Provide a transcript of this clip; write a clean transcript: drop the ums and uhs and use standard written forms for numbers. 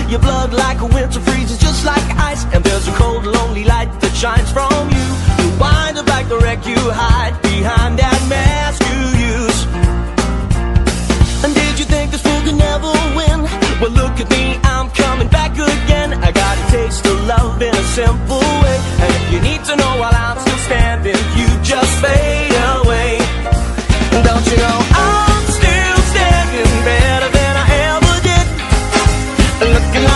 Your blood like a winter freezes just like ice, and there's a cold, lonely light that shines from you. You wind up like the wreck you hide behind that mask you use. And did you think this fool could never win? Well, look at me, I'm coming back again. I got a taste of love in a simple way, and if you need to know while I'm still standing, you just fade away. Don't you know I'm still standing better than I ever did? Looking